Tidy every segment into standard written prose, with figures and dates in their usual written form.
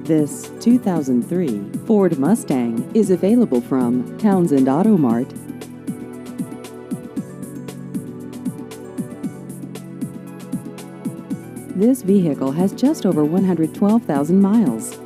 This 2003 Ford Mustang is available from Townsend Auto Mart. This vehicle has just over 112,000 miles.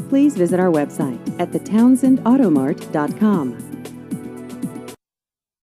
Please visit our website at thetownsendautomart.com.